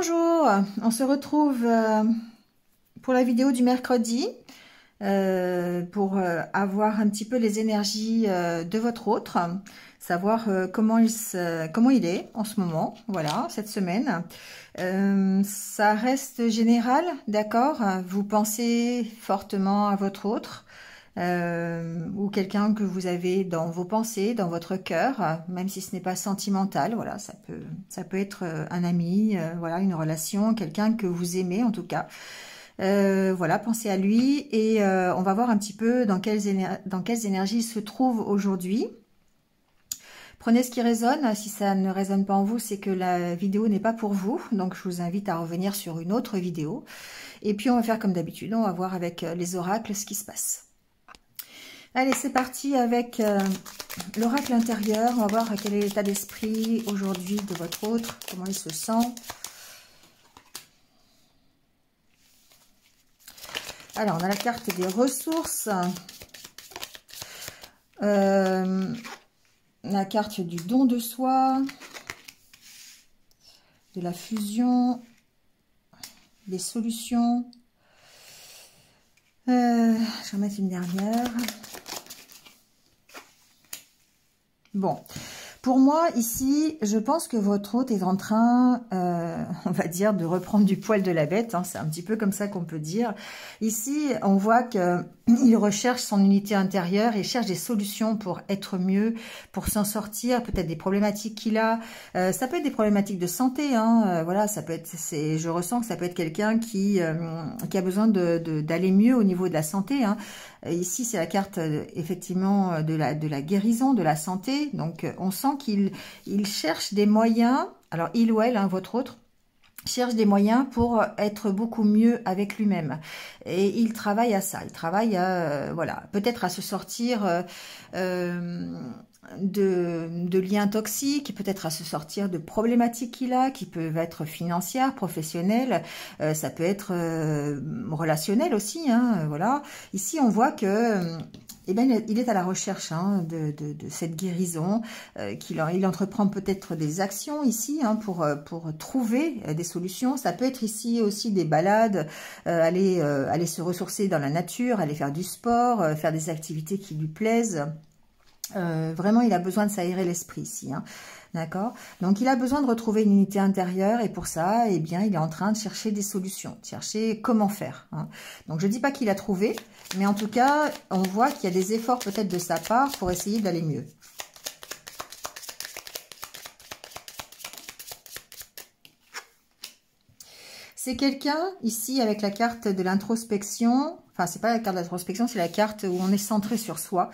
Bonjour, on se retrouve pour la vidéo du mercredi pour avoir un petit peu les énergies de votre autre, savoir comment il est en ce moment, voilà, cette semaine. Ça reste général, d'accord? Vous pensez fortement à votre autre. Ou quelqu'un que vous avez dans vos pensées, dans votre cœur, même si ce n'est pas sentimental, voilà, ça peut être un ami, voilà, une relation, quelqu'un que vous aimez en tout cas. Voilà, pensez à lui et on va voir un petit peu dans quelles énergies il se trouve aujourd'hui. Prenez ce qui résonne. Si ça ne résonne pas en vous, c'est que la vidéo n'est pas pour vous. Donc je vous invite à revenir sur une autre vidéo. Et puis on va faire comme d'habitude, on va voir avec les oracles ce qui se passe. Allez, c'est parti avec l'oracle intérieur. On va voir quel est l'état d'esprit aujourd'hui de votre autre, comment il se sent. Alors, on a la carte des ressources, la carte du don de soi, de la fusion, des solutions. Je vais en mettre une dernière. Bon, pour moi, ici, je pense que votre hôte est en train, on va dire, de reprendre du poil de la bête. Hein, c'est un petit peu comme ça qu'on peut dire. Ici, on voit qu'il recherche son unité intérieure et cherche des solutions pour être mieux, pour s'en sortir, peut-être des problématiques qu'il a. Ça peut être des problématiques de santé. Hein, voilà, ça peut être. Je ressens que ça peut être quelqu'un qui a besoin d'aller mieux au niveau de la santé. Hein. Ici, c'est la carte effectivement de la guérison, de la santé. Donc, on sent qu'il cherche des moyens. Alors, il ou elle, hein, votre autre, cherche des moyens pour être beaucoup mieux avec lui-même. Et il travaille à ça. Il travaille à, voilà, peut-être à se sortir de liens toxiques, peut-être à se sortir de problématiques qu'il a, qui peuvent être financières, professionnelles, ça peut être relationnel aussi, hein, voilà. Ici, on voit que eh ben, il est à la recherche hein, de cette guérison, il entreprend peut-être des actions ici hein, pour trouver des solutions. Ça peut être ici aussi des balades, aller se ressourcer dans la nature, aller faire du sport, faire des activités qui lui plaisent. Vraiment, il a besoin de s'aérer l'esprit ici, hein. D'accord? Donc, il a besoin de retrouver une unité intérieure et pour ça, eh bien, il est en train de chercher des solutions, de chercher comment faire. Hein. Donc, je ne dis pas qu'il a trouvé, mais en tout cas, on voit qu'il y a des efforts peut-être de sa part pour essayer d'aller mieux. C'est quelqu'un, ici, avec la carte de l'introspection, enfin, c'est pas la carte de l'introspection, c'est la carte où on est centré sur soi.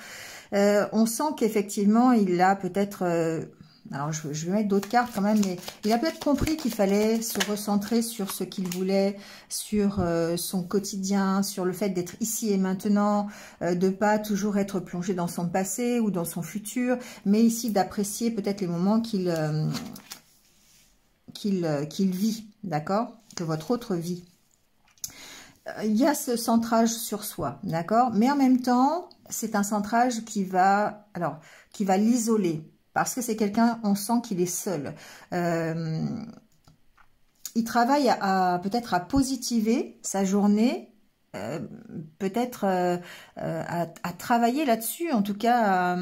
On sent qu'effectivement, il a peut-être... alors, je vais mettre d'autres cartes quand même, mais il a peut-être compris qu'il fallait se recentrer sur ce qu'il voulait, sur son quotidien, sur le fait d'être ici et maintenant, de pas toujours être plongé dans son passé ou dans son futur, mais ici d'apprécier peut-être les moments qu'il vit, d'accord? Que votre autre vit. Il y a ce centrage sur soi, d'accord? Mais en même temps, c'est un centrage qui va l'isoler. Parce que c'est quelqu'un, on sent qu'il est seul. Il travaille peut-être à positiver sa journée, peut-être à travailler là-dessus. En tout cas,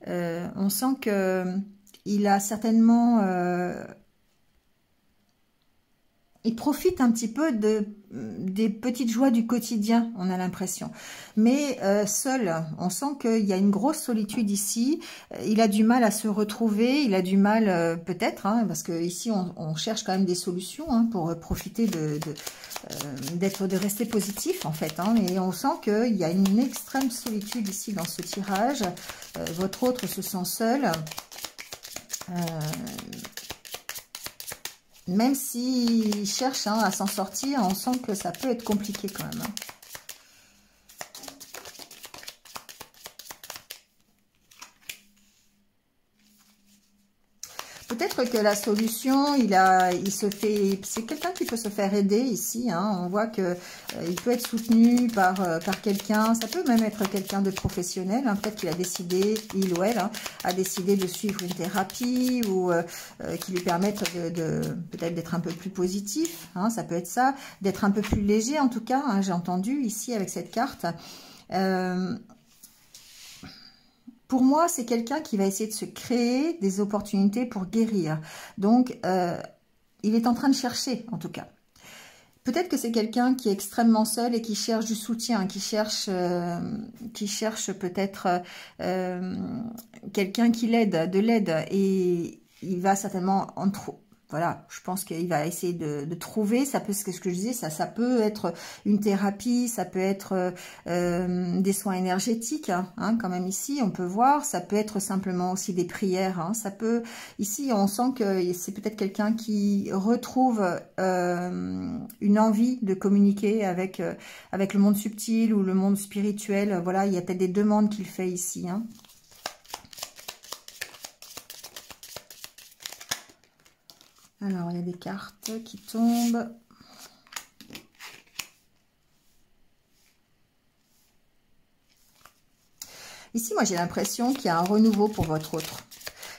on sent qu'il a certainement... il profite un petit peu des petites joies du quotidien, on a l'impression. Mais seul, on sent qu'il y a une grosse solitude ici. Il a du mal à se retrouver, il a du mal peut-être, hein, parce que ici on cherche quand même des solutions hein, pour profiter de rester positif en fait. Hein, et on sent qu'il y a une extrême solitude ici dans ce tirage. Votre autre se sent seul. Même s'il cherche hein, à s'en sortir, on sent que ça peut être compliqué quand même. Hein. Peut-être que la solution, c'est quelqu'un qui peut se faire aider ici. Hein. On voit que il peut être soutenu par quelqu'un. Ça peut même être quelqu'un de professionnel. Hein. Peut-être qu'il a décidé, il ou elle, hein, a décidé de suivre une thérapie ou qui lui permette peut-être d'être un peu plus positif. Hein. Ça peut être ça, d'être un peu plus léger en tout cas. Hein. J'ai entendu ici avec cette carte. Pour moi, c'est quelqu'un qui va essayer de se créer des opportunités pour guérir. Donc, il est en train de chercher, en tout cas. Peut-être que c'est quelqu'un qui est extrêmement seul et qui cherche du soutien, qui cherche peut-être quelqu'un qui l'aide, de l'aide. Et il va certainement voilà, je pense qu'il va essayer de trouver, ça peut, c'est ce que je disais, ça peut être une thérapie, ça peut être des soins énergétiques, hein, quand même ici, on peut voir, ça peut être simplement aussi des prières, hein, ça peut, ici on sent que c'est peut-être quelqu'un qui retrouve une envie de communiquer avec le monde subtil ou le monde spirituel, voilà, il y a peut-être des demandes qu'il fait ici, hein. Alors, il y a des cartes qui tombent. Ici, moi, j'ai l'impression qu'il y a un renouveau pour votre autre.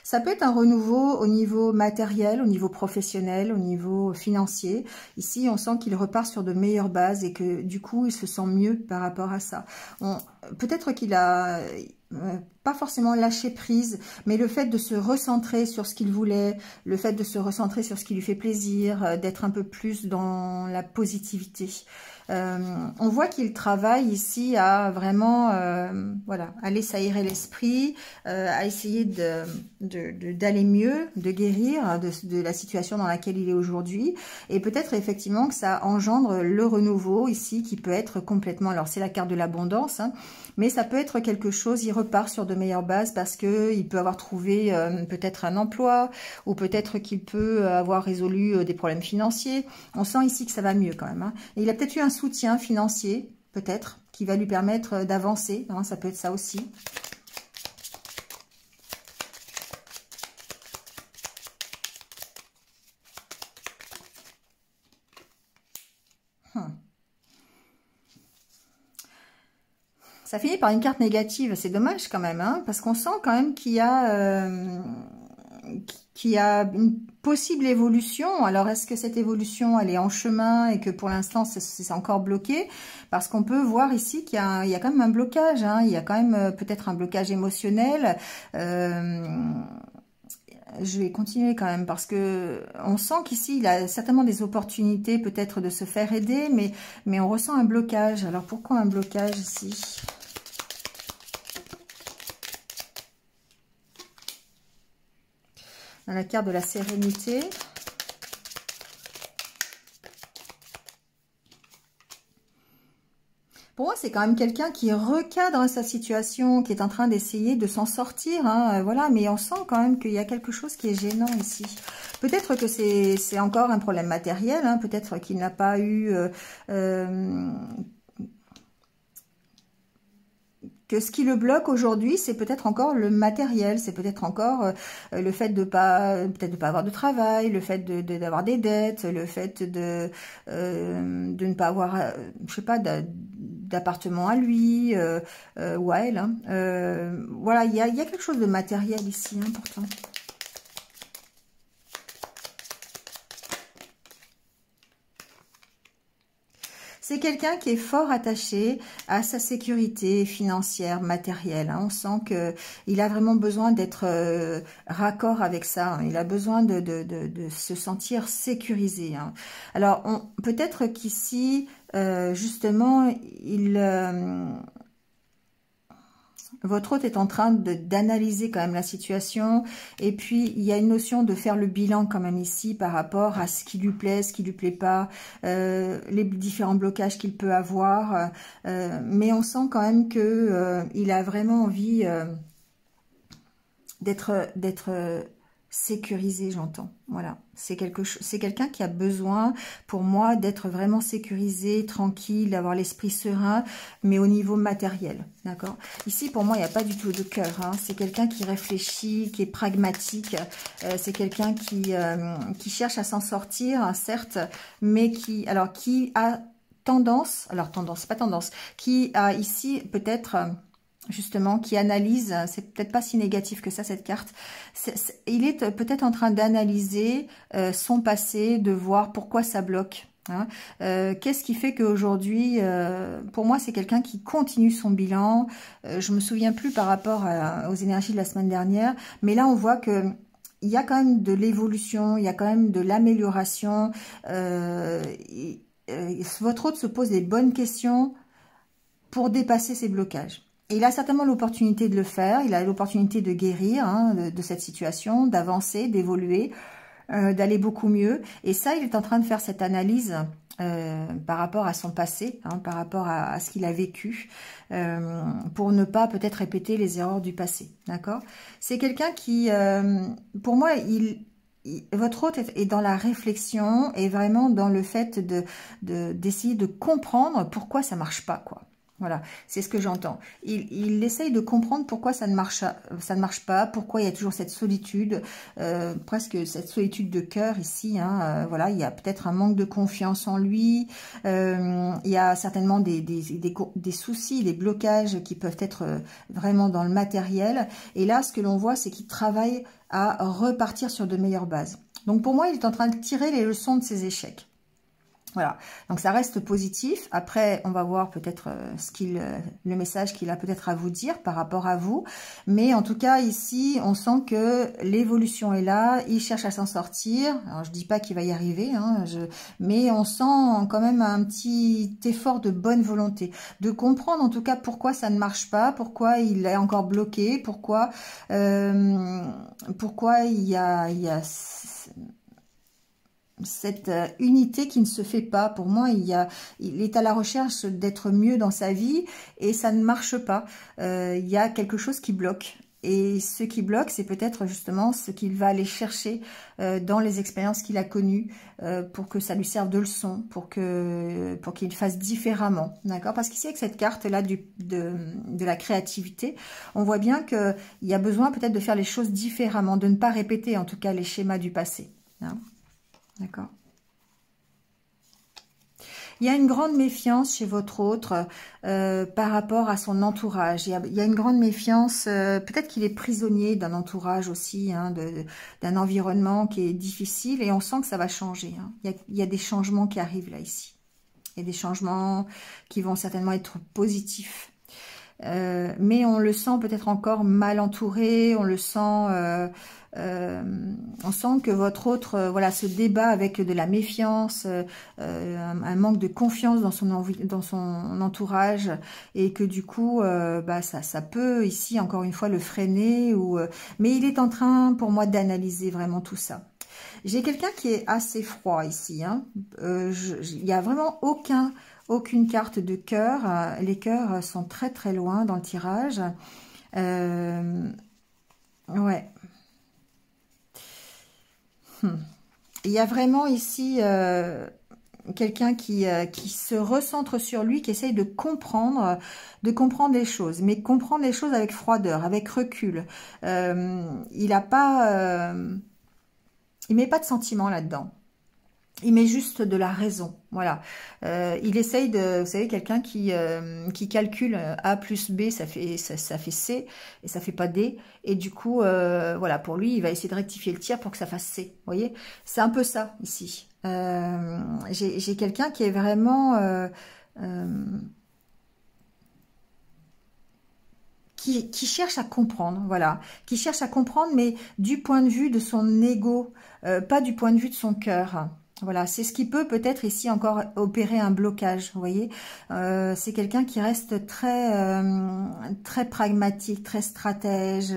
Ça peut être un renouveau au niveau matériel, au niveau professionnel, au niveau financier. Ici, on sent qu'il repart sur de meilleures bases et que, du coup, il se sent mieux par rapport à ça. Peut-être qu'il a pas forcément lâché prise, mais le fait de se recentrer sur ce qu'il voulait, le fait de se recentrer sur ce qui lui fait plaisir, d'être un peu plus dans la positivité. On voit qu'il travaille ici à vraiment voilà, aller s'aérer l'esprit, à essayer d'aller mieux, de guérir de la situation dans laquelle il est aujourd'hui. Et peut-être effectivement que ça engendre le renouveau ici qui peut être complètement... Alors c'est la carte de l'abondance, hein, mais ça peut être quelque chose, il repart sur de meilleures bases parce qu'il peut avoir trouvé peut-être un emploi ou peut-être qu'il peut avoir résolu des problèmes financiers. On sent ici que ça va mieux quand même. Hein. Et il a peut-être eu un soutien financier, peut-être, qui va lui permettre d'avancer. Hein, ça peut être ça aussi. Ça finit par une carte négative, c'est dommage quand même, hein, parce qu'on sent quand même qu'il y a une possible évolution. Alors, est-ce que cette évolution, elle est en chemin et que pour l'instant, c'est encore bloqué? Parce qu'on peut voir ici qu'il y a quand même un blocage, hein, il y a quand même peut-être un blocage émotionnel. Je vais continuer quand même parce que on sent qu'ici, il a certainement des opportunités peut-être de se faire aider, mais on ressent un blocage. Alors, pourquoi un blocage ici ? Dans la carte de la sérénité. Pour moi, c'est quand même quelqu'un qui recadre sa situation, qui est en train d'essayer de s'en sortir. Hein, voilà, mais on sent quand même qu'il y a quelque chose qui est gênant ici. Peut-être que c'est encore un problème matériel. Hein, peut-être qu'il n'a pas eu... que ce qui le bloque aujourd'hui, c'est peut-être encore le matériel, c'est peut-être encore le fait de peut-être de pas avoir de travail, le fait d'avoir des dettes, le fait de ne pas avoir, je sais pas, d'appartement à lui ou à elle. Hein. Voilà, il y a quelque chose de matériel ici, hein, pourtant. C'est quelqu'un qui est fort attaché à sa sécurité financière, matérielle. Hein. On sent qu'il a vraiment besoin d'être raccord avec ça. Hein. Il a besoin de se sentir sécurisé. Hein. Alors, peut-être qu'ici, justement, votre hôte est en train d'analyser quand même la situation. Et puis, il y a une notion de faire le bilan quand même ici par rapport à ce qui lui plaît, ce qui lui plaît pas, les différents blocages qu'il peut avoir. Mais on sent quand même que il a vraiment envie d'être sécurisé, j'entends. Voilà, c'est quelqu'un qui a besoin, pour moi, d'être vraiment sécurisé, tranquille, d'avoir l'esprit serein, mais au niveau matériel, d'accord? Ici, pour moi, il n'y a pas du tout de cœur, hein. C'est quelqu'un qui réfléchit, qui est pragmatique, c'est quelqu'un qui cherche à s'en sortir, hein, certes, mais qui a tendance, pas tendance, qui a ici peut-être... justement, qui analyse, c'est peut-être pas si négatif que ça, cette carte, il est peut-être en train d'analyser son passé, de voir pourquoi ça bloque. Hein. Qu'est-ce qui fait qu'aujourd'hui, pour moi, c'est quelqu'un qui continue son bilan. Je me souviens plus par rapport aux énergies de la semaine dernière, mais là, on voit que il y a quand même de l'évolution, il y a quand même de l'amélioration. Votre hôte se pose des bonnes questions pour dépasser ces blocages. Et il a certainement l'opportunité de le faire, il a l'opportunité de guérir hein, de cette situation, d'avancer, d'évoluer, d'aller beaucoup mieux. Et ça, il est en train de faire cette analyse par rapport à son passé, hein, par rapport à ce qu'il a vécu, pour ne pas peut-être répéter les erreurs du passé. D'accord? C'est quelqu'un qui, pour moi, votre hôte est dans la réflexion et vraiment dans le fait d'essayer de comprendre pourquoi ça marche pas, quoi. Voilà, c'est ce que j'entends. Il essaye de comprendre pourquoi ça ne marche pas, pourquoi il y a toujours cette solitude, presque cette solitude de cœur ici. Hein, voilà, il y a peut-être un manque de confiance en lui. Il y a certainement des soucis, des blocages qui peuvent être vraiment dans le matériel. Et là, ce que l'on voit, c'est qu'il travaille à repartir sur de meilleures bases. Donc pour moi, il est en train de tirer les leçons de ses échecs. Voilà, donc ça reste positif. Après, on va voir peut-être le message qu'il a peut-être à vous dire par rapport à vous. Mais en tout cas, ici, on sent que l'évolution est là. Il cherche à s'en sortir. Alors, je dis pas qu'il va y arriver, hein, mais on sent quand même un petit effort de bonne volonté. De comprendre en tout cas pourquoi ça ne marche pas, pourquoi il est encore bloqué, pourquoi il y a cette unité qui ne se fait pas. Pour moi, il est à la recherche d'être mieux dans sa vie et ça ne marche pas. Il y a quelque chose qui bloque. Et ce qui bloque, c'est peut-être justement ce qu'il va aller chercher dans les expériences qu'il a connues pour que ça lui serve de leçon, pour qu'il fasse différemment. D'accord? Parce qu'ici, avec cette carte-là de la créativité, on voit bien qu'il y a besoin peut-être de faire les choses différemment, de ne pas répéter en tout cas les schémas du passé. Hein? D'accord. Il y a une grande méfiance chez votre autre par rapport à son entourage. Il y a une grande méfiance, peut-être qu'il est prisonnier d'un entourage aussi, hein, d'un environnement qui est difficile et on sent que ça va changer. Hein. Il y a des changements qui arrivent là, ici. Il y a des changements qui vont certainement être positifs. Mais on le sent peut-être encore mal entouré, on le sent... on sent que votre autre voilà, se débat avec de la méfiance, un manque de confiance dans son entourage et que du coup ça peut ici encore une fois le freiner mais il est en train pour moi d'analyser vraiment tout ça. J'ai quelqu'un qui est assez froid ici, hein. Il n'y a vraiment aucune carte de cœur, les cœurs sont très très loin dans le tirage. Ouais. Il y a vraiment ici quelqu'un qui se recentre sur lui, qui essaye de comprendre les choses, mais comprendre les choses avec froideur, avec recul. Il met pas de sentiment là-dedans. Il met juste de la raison, voilà. Il essaye vous savez, quelqu'un qui calcule A plus B, ça fait C, et ça fait pas D. Et du coup, voilà, pour lui, il va essayer de rectifier le tir pour que ça fasse C, vous voyez. C'est un peu ça, ici. J'ai quelqu'un qui est vraiment... qui cherche à comprendre, voilà. Qui cherche à comprendre, mais du point de vue de son ego, pas du point de vue de son cœur. Voilà, c'est ce qui peut peut-être ici encore opérer un blocage, vous voyez. C'est quelqu'un qui reste très pragmatique, très stratège.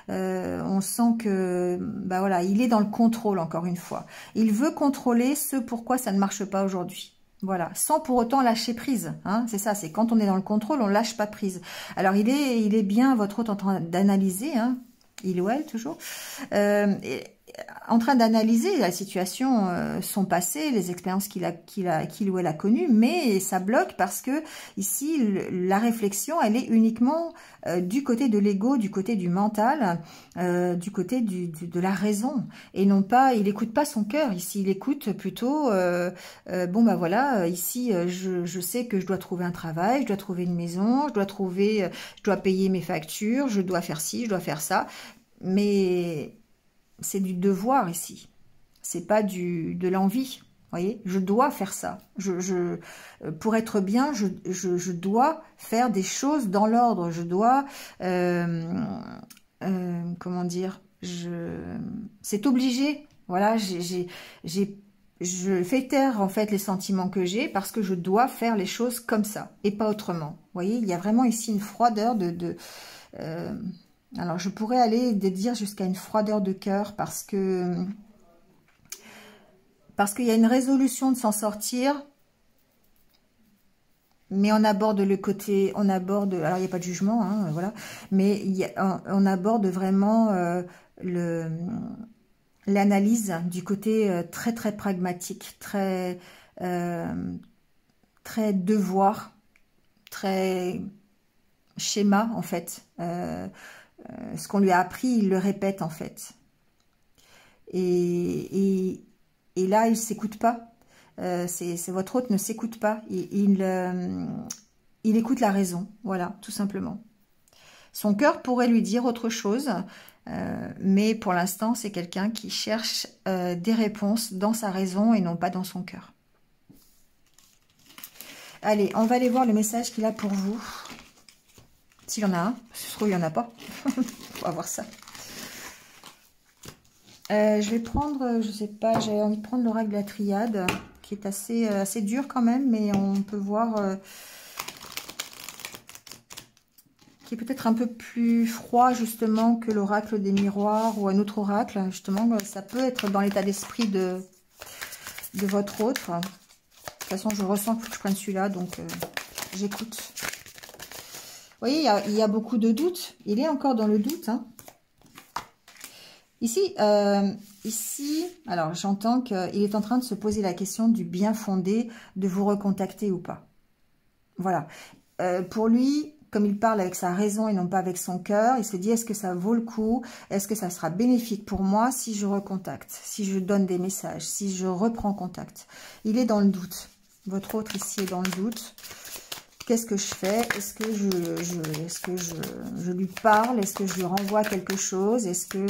On sent que, voilà, il est dans le contrôle encore une fois. Il veut contrôler ce pourquoi ça ne marche pas aujourd'hui. Voilà, sans pour autant lâcher prise. Hein, c'est ça, c'est quand on est dans le contrôle, on lâche pas prise. Alors il est bien votre hôte en train d'analyser, hein, il ou elle toujours. en train d'analyser la situation, son passé, les expériences qu'il ou elle a connues, mais ça bloque parce que ici, la réflexion, elle est uniquement du côté de l'ego, du côté du mental, du côté de la raison, et non pas, il écoute pas son cœur ici, il écoute plutôt, bon bah voilà, ici, je sais que je dois trouver un travail, je dois trouver une maison, je dois payer mes factures, je dois faire ci, je dois faire ça, mais c'est du devoir ici. C'est pas de l'envie. Vous voyez, je dois faire ça. Pour être bien, je dois faire des choses dans l'ordre. Je dois, comment dire, c'est obligé. Voilà, je fais taire en fait les sentiments que j'ai parce que je dois faire les choses comme ça et pas autrement. Vous voyez, il y a vraiment ici une froideur alors, je pourrais aller dire jusqu'à une froideur de cœur parce qu'il y a une résolution de s'en sortir, mais on aborde le côté, alors il n'y a pas de jugement, hein, voilà, mais on aborde vraiment l'analyse du côté très très pragmatique, très très devoir, très schéma en fait. Ce qu'on lui a appris, il le répète en fait. Et là, il ne s'écoute pas. C'est votre hôte ne s'écoute pas. Il écoute la raison. Voilà, tout simplement. Son cœur pourrait lui dire autre chose. Mais pour l'instant, c'est quelqu'un qui cherche des réponses dans sa raison et non pas dans son cœur. Allez, on va aller voir le message qu'il a pour vous. S'il y en a un, parce que je trouve qu'il n'y en a pas. On va voir ça. Je vais prendre, je sais pas, j'ai envie de prendre l'oracle de la triade, qui est assez dur quand même, mais on peut voir qui est peut-être un peu plus froid justement que l'oracle des miroirs ou un autre oracle. Justement, ça peut être dans l'état d'esprit de votre autre. De toute façon, je ressens que je prenne celui-là, donc j'écoute. Vous voyez, il y a beaucoup de doutes. Il est encore dans le doute. Hein. Ici, alors j'entends qu'il est en train de se poser la question du bien fondé de vous recontacter ou pas. Voilà. Pour lui, comme il parle avec sa raison et non pas avec son cœur, il se dit, est-ce que ça vaut le coup? Est-ce que ça sera bénéfique pour moi si je recontacte, si je donne des messages, si je reprends contact? Il est dans le doute. Votre autre ici est dans le doute. Qu'est-ce que je fais? Est-ce que je lui parle? Est-ce que je lui renvoie quelque chose? Est-ce que...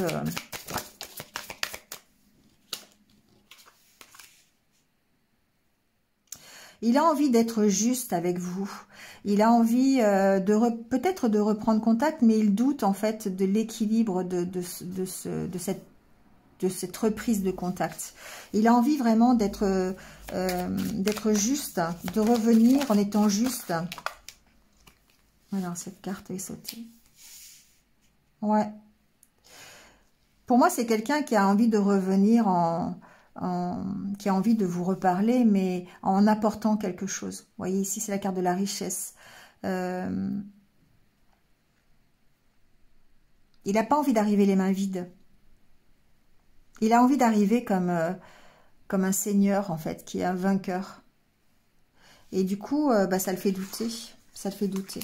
Il a envie d'être juste avec vous. Il a envie peut-être de reprendre contact, mais il doute en fait de l'équilibre de cette reprise de contact. Il a envie vraiment d'être juste, de revenir en étant juste. Alors, cette carte est sautée. Ouais. Pour moi, c'est quelqu'un qui a envie de revenir qui a envie de vous reparler, mais en apportant quelque chose. Vous voyez, ici, c'est la carte de la richesse. Il n'a pas envie d'arriver les mains vides. Il a envie d'arriver comme un seigneur, en fait, qui est un vainqueur. Et du coup, ça le fait douter. Ça le fait douter.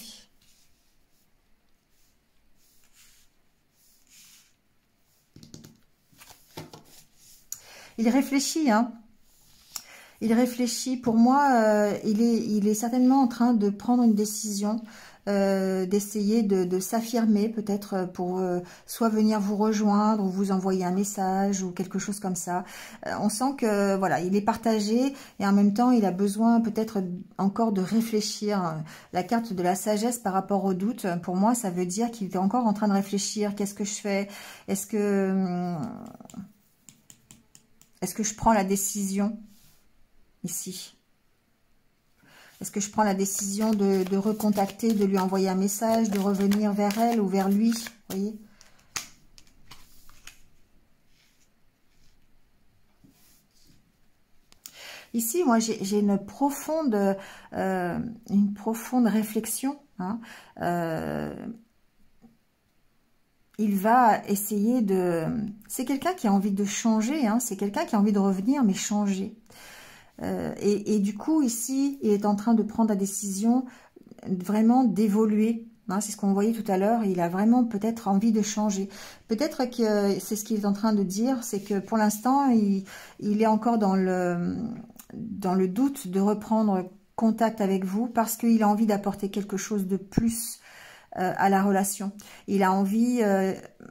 Il réfléchit, hein. Il réfléchit. Pour moi, il est certainement en train de prendre une décision, d'essayer de s'affirmer, peut-être pour soit venir vous rejoindre ou vous envoyer un message ou quelque chose comme ça. On sent que voilà, il est partagé et en même temps, il a besoin peut-être encore de réfléchir. La carte de la sagesse par rapport au doute, pour moi, ça veut dire qu'il est encore en train de réfléchir. Qu'est-ce que je fais? Est-ce que je prends la décision ici? Est-ce que je prends la décision de recontacter, de lui envoyer un message, de revenir vers elle ou vers lui? Vous voyez? Ici, moi, j'ai une profonde réflexion. Hein, il va essayer de... C'est quelqu'un qui a envie de changer, hein, c'est quelqu'un qui a envie de revenir, mais changer. Et du coup, ici, il est en train de prendre la décision vraiment d'évoluer. Hein, c'est ce qu'on voyait tout à l'heure. Il a vraiment peut-être envie de changer. Peut-être que c'est ce qu'il est en train de dire, c'est que pour l'instant, il est encore dans le doute de reprendre contact avec vous parce qu'il a envie d'apporter quelque chose de plus à la relation. Il a envie,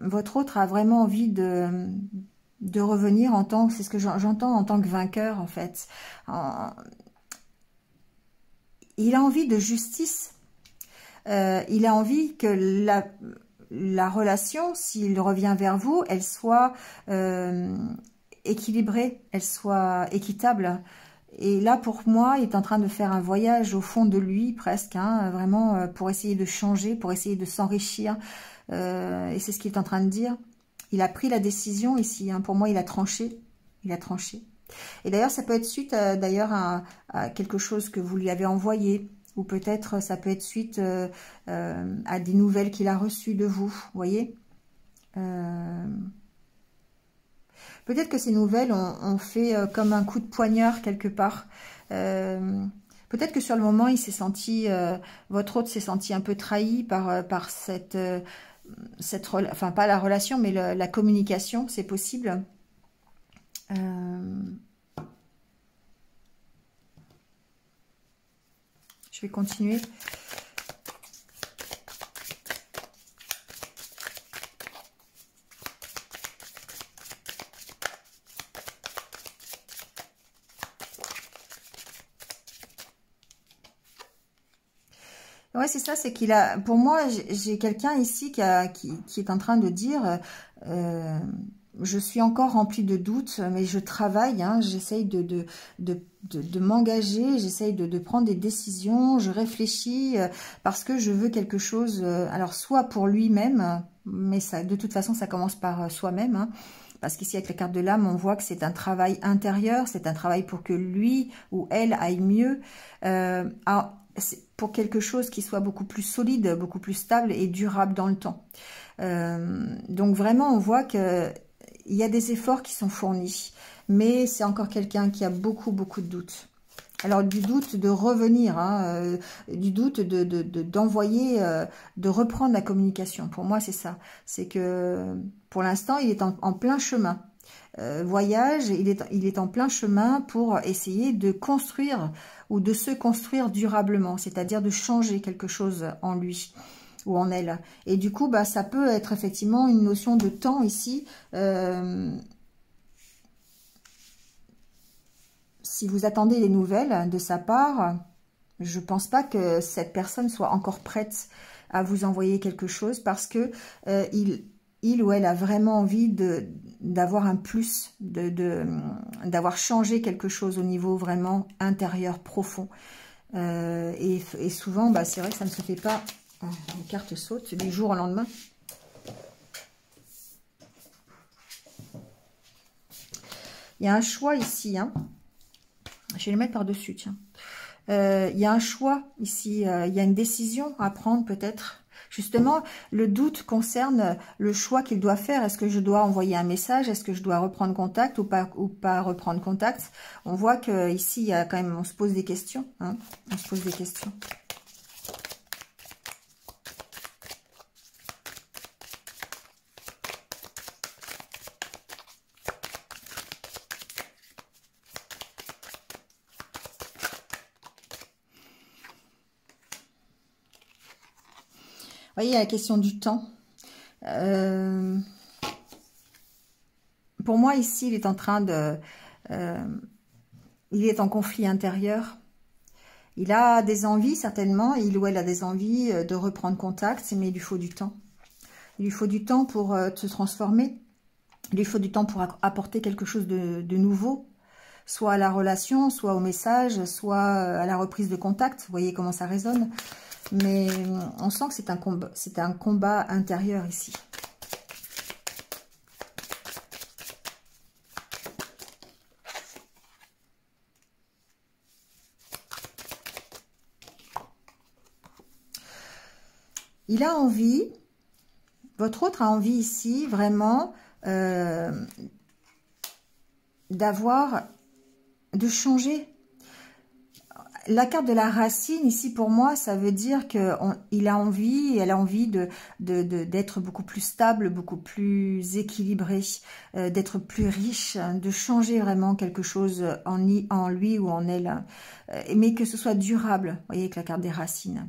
votre autre a vraiment envie de revenir en tant que, c'est ce que j'entends, en tant que vainqueur en fait. Il a envie de justice. Il a envie que la relation, s'il revient vers vous, elle soit équilibrée, elle soit équitable. Et là, pour moi, il est en train de faire un voyage au fond de lui, presque, hein, vraiment, pour essayer de changer, pour essayer de s'enrichir. Et c'est ce qu'il est en train de dire. Il a pris la décision ici. Hein. Pour moi, il a tranché. Il a tranché. Et d'ailleurs, ça peut être suite d'ailleurs à quelque chose que vous lui avez envoyé. Ou peut-être ça peut être suite à des nouvelles qu'il a reçues de vous. Vous voyez, peut-être que ces nouvelles ont fait comme un coup de poignard quelque part. Peut-être que sur le moment, il s'est senti, votre hôte s'est senti un peu trahi par enfin pas la relation, mais la communication, c'est possible. Je vais continuer. Ouais, c'est ça, c'est qu'il a... Pour moi, j'ai quelqu'un ici qui est en train de dire... je suis encore rempli de doutes, mais je travaille, hein, j'essaye de m'engager, j'essaye de prendre des décisions, je réfléchis parce que je veux quelque chose, alors soit pour lui-même, mais ça, de toute façon, ça commence par soi-même, hein, parce qu'ici, avec la carte de l'âme, on voit que c'est un travail intérieur, c'est un travail pour que lui ou elle aille mieux, pour quelque chose qui soit beaucoup plus solide, beaucoup plus stable et durable dans le temps. Donc vraiment, on voit que il y a des efforts qui sont fournis, mais c'est encore quelqu'un qui a beaucoup de doutes. Alors du doute de revenir, hein, du doute d'envoyer, de reprendre la communication. Pour moi, c'est ça. C'est que pour l'instant, il est en plein chemin. Voyage, il est en plein chemin pour essayer de construire ou de se construire durablement, c'est-à-dire de changer quelque chose en lui ou en elle. Et du coup, bah, ça peut être effectivement une notion de temps ici. Si vous attendez des nouvelles de sa part, je ne pense pas que cette personne soit encore prête à vous envoyer quelque chose parce que il ou elle a vraiment envie d'avoir un plus, d'avoir changé quelque chose au niveau vraiment intérieur, profond. Et souvent, bah, c'est vrai que ça ne se fait pas. Les cartes sautent du jour au lendemain. Il y a un choix ici. Hein. Je vais le mettre par-dessus, tiens. Il y a un choix ici. Il y a une décision à prendre peut-être. Justement, le doute concerne le choix qu'il doit faire. Est-ce que je dois envoyer un message? Est-ce que je dois reprendre contact ou pas reprendre contact? On voit que ici, il y a quand même, on se pose des questions. Hein. On se pose des questions. Vous voyez, il y a la question du temps. Pour moi, ici, il est en train de... il est en conflit intérieur. Il a des envies, certainement. Il ou elle a des envies de reprendre contact, mais il lui faut du temps. Il lui faut du temps pour se transformer. Il lui faut du temps pour apporter quelque chose de nouveau. Soit à la relation, soit au message, soit à la reprise de contact. Vous voyez comment ça résonne. Mais on sent que c'est un combat intérieur ici. Il a envie Votre autre a envie ici, vraiment, de changer. La carte de la racine, ici, pour moi, ça veut dire qu'il a envie, elle a envie d'être beaucoup plus stable, beaucoup plus équilibré, d'être plus riche, de changer vraiment quelque chose en lui ou en elle, mais que ce soit durable, vous voyez, avec la carte des racines.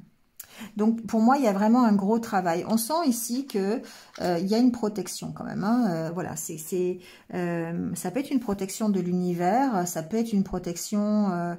Donc, pour moi, il y a vraiment un gros travail. On sent ici que il y a une protection quand même. Hein. Voilà, ça peut être une protection de l'univers, ça peut être une protection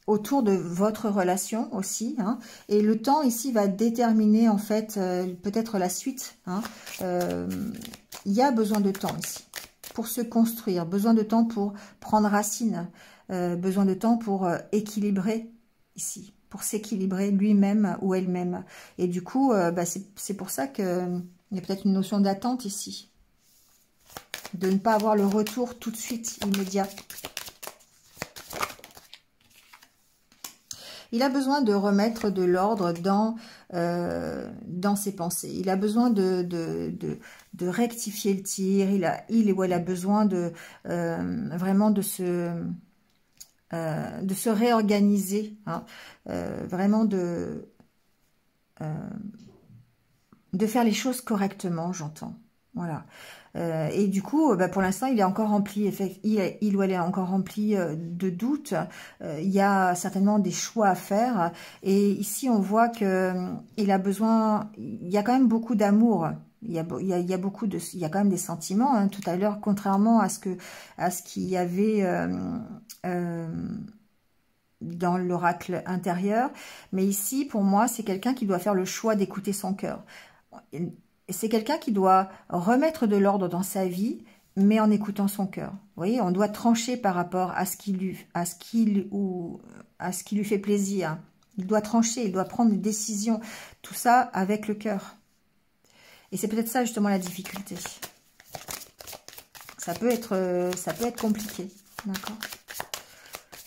autour de votre relation aussi. Hein. Et le temps ici va déterminer en fait peut-être la suite. Hein. Il y a besoin de temps ici pour se construire, besoin de temps pour prendre racine, besoin de temps pour équilibrer ici, pour s'équilibrer lui-même ou elle-même. Et du coup, c'est pour ça qu'il y a peut-être une notion d'attente ici. De ne pas avoir le retour tout de suite, immédiat. Il a besoin de remettre de l'ordre dans ses pensées. Il a besoin de rectifier le tir. Il ou elle a besoin vraiment de se réorganiser, hein, vraiment de faire les choses correctement, j'entends. Voilà. Et du coup, pour l'instant, il est encore rempli, il ou elle est encore rempli de doutes. Il y a certainement des choix à faire. Et ici, on voit que il a besoin. Il y a quand même beaucoup d'amour. Il y a quand même des sentiments. Hein, tout à l'heure, contrairement à ce qu'il y avait dans l'oracle intérieur. Mais ici, pour moi, c'est quelqu'un qui doit faire le choix d'écouter son cœur. C'est quelqu'un qui doit remettre de l'ordre dans sa vie, mais en écoutant son cœur. Vous voyez, on doit trancher par rapport à ce qui lui fait plaisir. Il doit trancher, il doit prendre des décisions. Tout ça avec le cœur. Et c'est peut-être ça justement la difficulté. Ça peut être compliqué, d'accord ?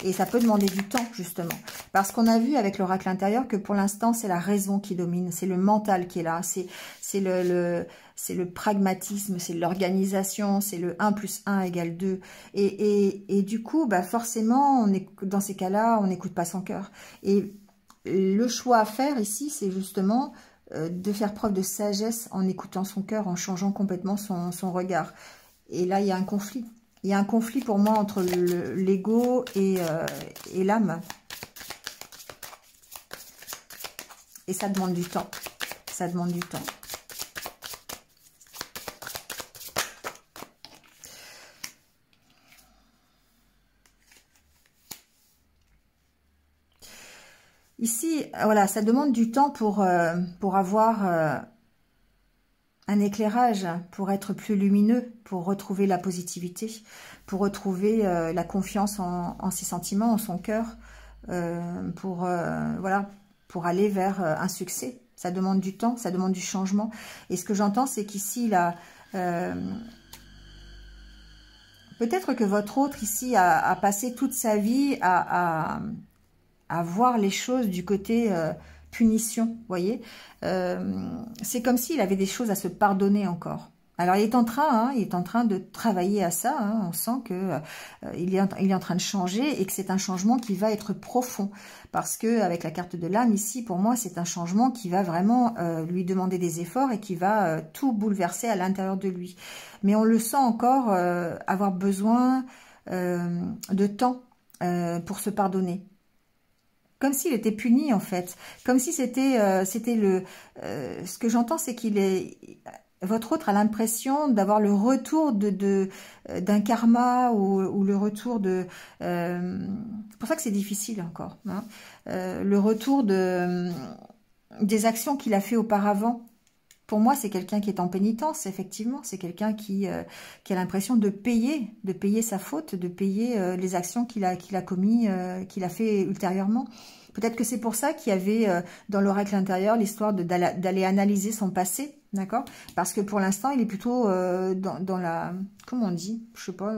Et ça peut demander du temps, justement. Parce qu'on a vu avec l'oracle intérieur que pour l'instant, c'est la raison qui domine. C'est le mental qui est là. C'est le pragmatisme, c'est l'organisation, c'est le 1 plus 1 égale 2. Et du coup, forcément, dans ces cas-là, on n'écoute pas son cœur. Et le choix à faire ici, c'est justement de faire preuve de sagesse en écoutant son cœur, en changeant complètement son regard. Et là, il y a un conflit. Il y a un conflit pour moi entre l'ego et l'âme. Et ça demande du temps. Ça demande du temps. Ici, voilà, ça demande du temps pour avoir un éclairage, pour être plus lumineux, pour retrouver la positivité, pour retrouver la confiance en ses sentiments, en son cœur, voilà, pour aller vers un succès. Ça demande du temps, ça demande du changement. Et ce que j'entends, c'est qu'ici, peut-être que votre autre ici a passé toute sa vie à voir les choses du côté punition, vous voyez. C'est comme s'il avait des choses à se pardonner encore. Alors, il est en train de travailler à ça. Hein, on sent que il est en train de changer et que c'est un changement qui va être profond. Parce que avec la carte de l'âme ici, pour moi, c'est un changement qui va vraiment lui demander des efforts et qui va tout bouleverser à l'intérieur de lui. Mais on le sent encore avoir besoin de temps pour se pardonner. Comme s'il était puni, en fait. Comme si c'était ce que j'entends, c'est qu'il est... Votre autre a l'impression d'avoir le retour d'un karma ou le retour de... c'est pour ça que c'est difficile encore. Hein, le retour des actions qu'il a fait auparavant. Pour moi, c'est quelqu'un qui est en pénitence, effectivement. C'est quelqu'un qui a l'impression de payer sa faute, de payer les actions qu'il a commis, qu'il a fait ultérieurement. Peut-être que c'est pour ça qu'il y avait dans l'oracle intérieur l'histoire d'aller analyser son passé, d'accord? Parce que pour l'instant, il est plutôt dans la... Comment on dit? Je sais pas.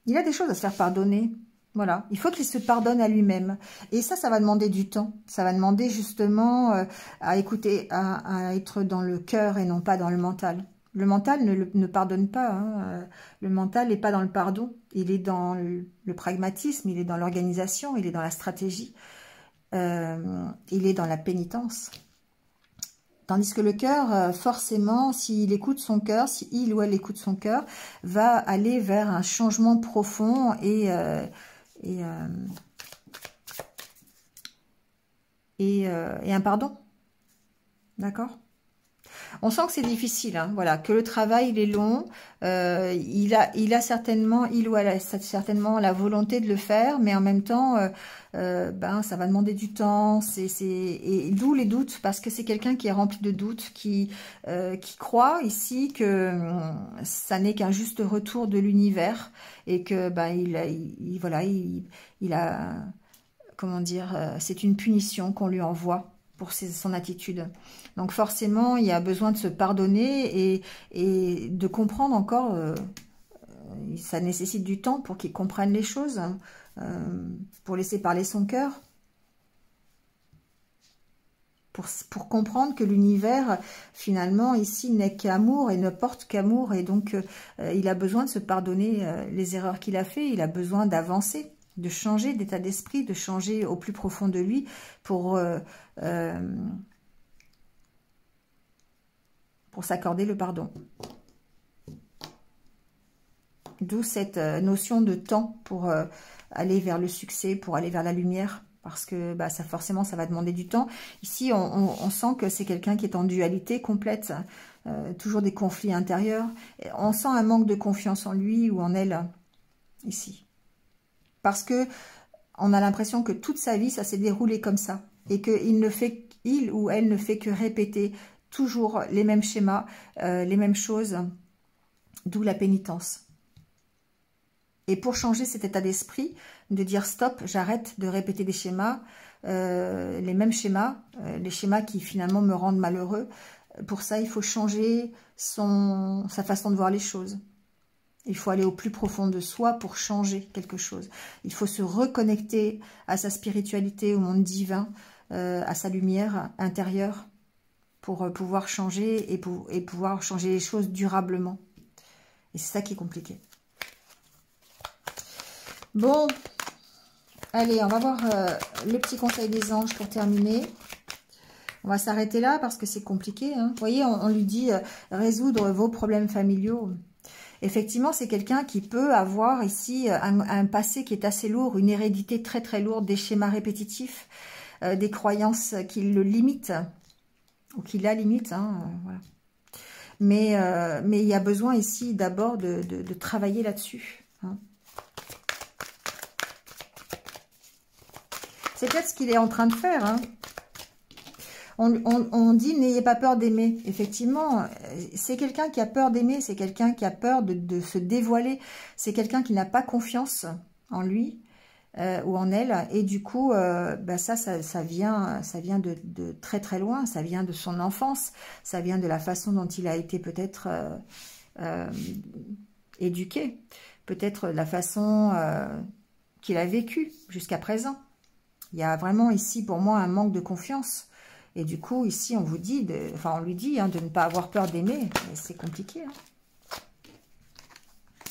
Il a des choses à se faire pardonner. Voilà, il faut qu'il se pardonne à lui-même. Et ça va demander du temps. Ça va demander justement à écouter, à être dans le cœur et non pas dans le mental. Le mental ne pardonne pas. Hein. Le mental n'est pas dans le pardon. Il est dans le pragmatisme, il est dans l'organisation, il est dans la stratégie. Il est dans la pénitence. Tandis que le cœur, forcément, s'il écoute son cœur, si il ou elle écoute son cœur, va aller vers un changement profond et un pardon. D'accord? On sent que c'est difficile, hein, voilà, que le travail il est long, il a certainement, il ou elle a certainement la volonté de le faire, mais en même temps, ben ça va demander du temps, et d'où les doutes, parce que c'est quelqu'un qui est rempli de doutes, qui croit ici que ça n'est qu'un juste retour de l'univers et que ben il a comment dire, c'est une punition qu'on lui envoie pour son attitude. Donc forcément, il y a besoin de se pardonner et de comprendre encore, ça nécessite du temps pour qu'il comprenne les choses, hein, pour laisser parler son cœur, pour comprendre que l'univers, finalement, ici, n'est qu'amour et ne porte qu'amour, et donc il a besoin de se pardonner les erreurs qu'il a fait, il a besoin d'avancer, de changer d'état d'esprit, de changer au plus profond de lui pour s'accorder le pardon. D'où cette notion de temps pour aller vers le succès, pour aller vers la lumière, parce que bah, ça forcément, ça va demander du temps. Ici, on sent que c'est quelqu'un qui est en dualité complète, toujours des conflits intérieurs. On sent un manque de confiance en lui ou en elle, ici. Parce que on a l'impression que toute sa vie, ça s'est déroulé comme ça. Et qu'il ou elle ne fait que répéter toujours les mêmes schémas, les mêmes choses, d'où la pénitence. Et pour changer cet état d'esprit, de dire stop, j'arrête de répéter des schémas, les mêmes schémas, les schémas qui finalement me rendent malheureux. Pour ça, il faut changer sa façon de voir les choses. Il faut aller au plus profond de soi pour changer quelque chose. Il faut se reconnecter à sa spiritualité, au monde divin, à sa lumière intérieure pour pouvoir changer et pouvoir changer les choses durablement. Et c'est ça qui est compliqué. Bon, allez, on va voir le petit conseil des anges pour terminer. On va s'arrêter là parce que c'est compliqué. Hein. Vous voyez, on lui dit résoudre vos problèmes familiaux. Effectivement, c'est quelqu'un qui peut avoir ici un passé qui est assez lourd, une hérédité très très lourde, des schémas répétitifs, des croyances qui le limitent, ou qui la limitent. Hein, voilà. Mais il y a besoin ici d'abord de travailler là-dessus. Hein. C'est peut-être ce qu'il est en train de faire. Hein. On dit n'ayez pas peur d'aimer. Effectivement, c'est quelqu'un qui a peur d'aimer, c'est quelqu'un qui a peur de se dévoiler, c'est quelqu'un qui n'a pas confiance en lui ou en elle. Et du coup, bah ça vient de très très loin, ça vient de son enfance, ça vient de la façon dont il a été peut-être éduqué, peut-être la façon qu'il a vécu jusqu'à présent. Il y a vraiment ici pour moi un manque de confiance. Et du coup, ici, on vous dit, on lui dit hein, de ne pas avoir peur d'aimer. C'est compliqué. Hein.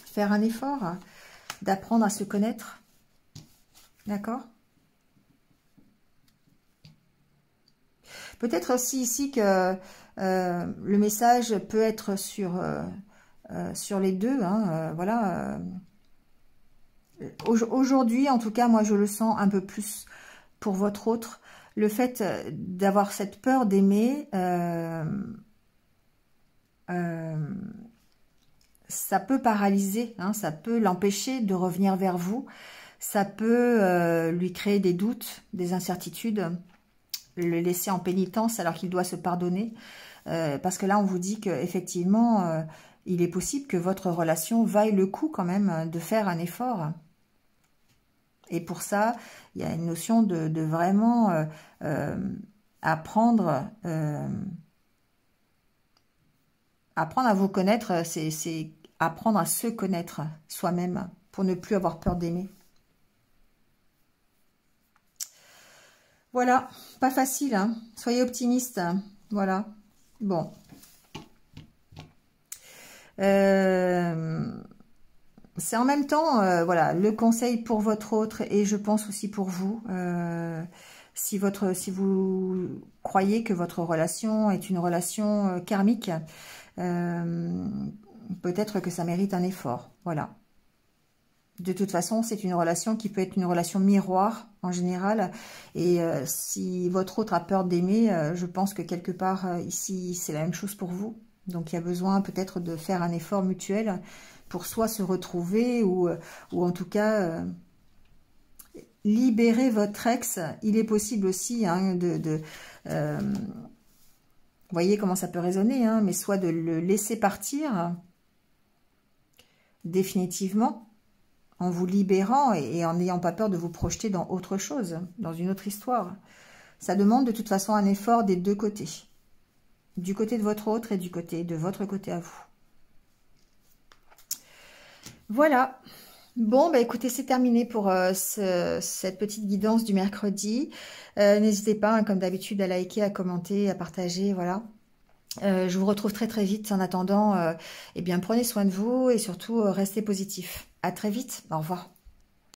Faire un effort, hein, d'apprendre à se connaître. D'accord? Peut-être aussi ici que le message peut être sur les deux. Hein, voilà. Aujourd'hui, en tout cas, moi, je le sens un peu plus pour votre autre. Le fait d'avoir cette peur d'aimer, ça peut paralyser, hein, ça peut l'empêcher de revenir vers vous, ça peut lui créer des doutes, des incertitudes, le laisser en pénitence alors qu'il doit se pardonner, parce que là on vous dit qu'effectivement il est possible que votre relation vaille le coup quand même de faire un effort. Et pour ça, il y a une notion de vraiment apprendre à vous connaître, c'est apprendre à se connaître soi-même pour ne plus avoir peur d'aimer. Voilà, pas facile, hein. Soyez optimistes. Voilà. Bon. C'est en même temps, voilà, le conseil pour votre autre et je pense aussi pour vous. Si vous croyez que votre relation est une relation karmique, peut-être que ça mérite un effort. Voilà. De toute façon, c'est une relation qui peut être une relation miroir en général. Et si votre autre a peur d'aimer, je pense que quelque part ici, c'est la même chose pour vous. Donc il y a besoin peut-être de faire un effort mutuel pour soit se retrouver ou en tout cas libérer votre ex. Il est possible aussi hein, vous voyez comment ça peut résonner, hein, mais soit de le laisser partir définitivement, en vous libérant et en n'ayant pas peur de vous projeter dans autre chose, dans une autre histoire. Ça demande de toute façon un effort des deux côtés. Du côté de votre autre et du côté de votre côté à vous. Voilà. Bon, bah écoutez, c'est terminé pour cette petite guidance du mercredi. N'hésitez pas, hein, comme d'habitude, à liker, à commenter, à partager, voilà. Je vous retrouve très très vite. En attendant, eh bien, prenez soin de vous et surtout, restez positifs. À très vite. Au revoir.